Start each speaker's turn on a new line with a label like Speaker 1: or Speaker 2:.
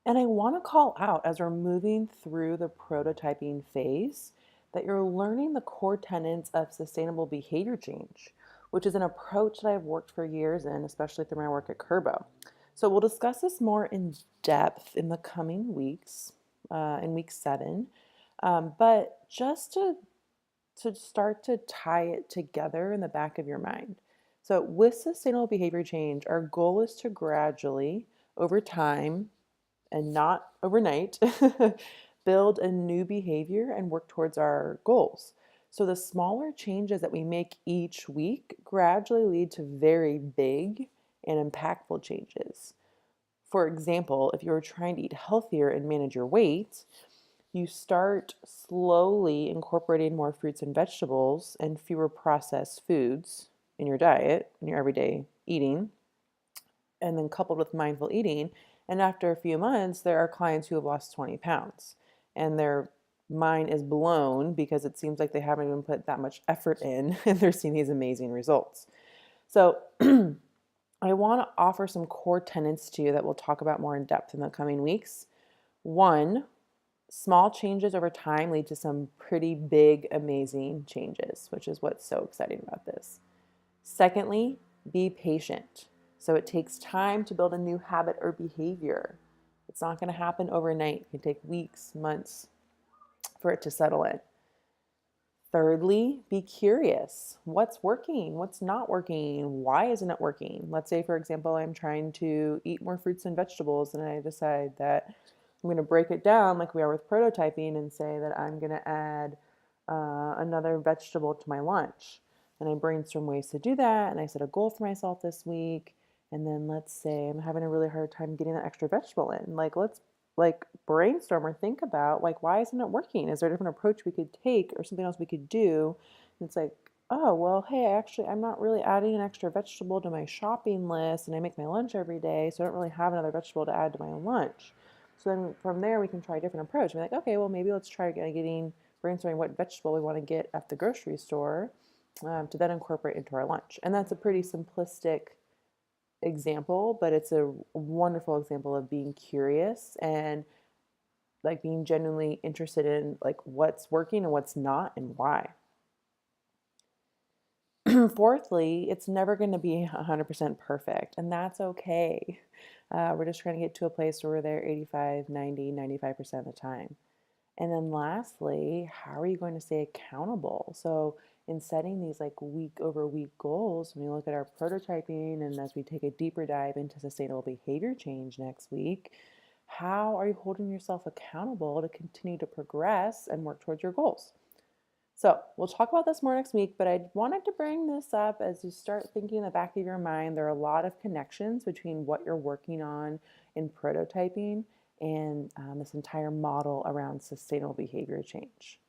Speaker 1: And I want to call out as we're moving through the prototyping phase that you're learning the core tenets of sustainable behavior change, which is an approach that I've worked for years in, especially through my work at Kerbo. So we'll discuss this more in depth in the coming weeks, in week 7. But just to start to tie it together in the back of your mind. So, with sustainable behavior change, our goal is to gradually, over time, and not overnight, build a new behavior and work towards our goals. So, the smaller changes that we make each week gradually lead to very big and impactful changes. For example, if you're trying to eat healthier and manage your weight, you start slowly incorporating more fruits and vegetables and fewer processed foods in your diet, in your everyday eating, and then coupled with mindful eating. And after a few months, there are clients who have lost 20 pounds and their mind is blown because it seems like they haven't even put that much effort in and they're seeing these amazing results. So, I want to offer some core tenets to you that we'll talk about more in depth in the coming weeks. One, small changes over time lead to some pretty big, amazing changes, which is what's so exciting about this. Secondly, be patient. So it takes time to build a new habit or behavior. It's not going to happen overnight. It can take weeks, months for it to settle in. Thirdly, be curious. What's working? What's not working? Why isn't it working? Let's say, for example, I'm trying to eat more fruits and vegetables, and I decide that I'm going to break it down like we are with prototyping and say that I'm going to add another vegetable to my lunch. And I brainstorm ways to do that, and I set a goal for myself this week. And then let's say I'm having a really hard time getting that extra vegetable in. Like, let's brainstorm or think about like why isn't it working? Is there a different approach we could take or something else we could do? And it's like, oh well, hey, I'm not really adding an extra vegetable to my shopping list, and I make my lunch every day, so I don't really have another vegetable to add to my lunch. So then from there we can try a different approach. We're like, okay, well maybe let's try getting brainstorming what vegetable we want to get at the grocery store to then incorporate into our lunch. And that's a pretty simplistic example, but it's a wonderful example of being curious and like being genuinely interested in like what's working and what's not and why. Fourthly, it's never going to be 100% perfect, and that's okay. We're just trying to get to a place where we're there 85, 90, 95% of the time. And then lastly, how are you going to stay accountable? So in setting these like week over week goals, when we look at our prototyping and as we take a deeper dive into sustainable behavior change next week, how are you holding yourself accountable to continue to progress and work towards your goals? So we'll talk about this more next week, but I wanted to bring this up as you start thinking in the back of your mind. There are a lot of connections between what you're working on in prototyping and this entire model around sustainable behavior change.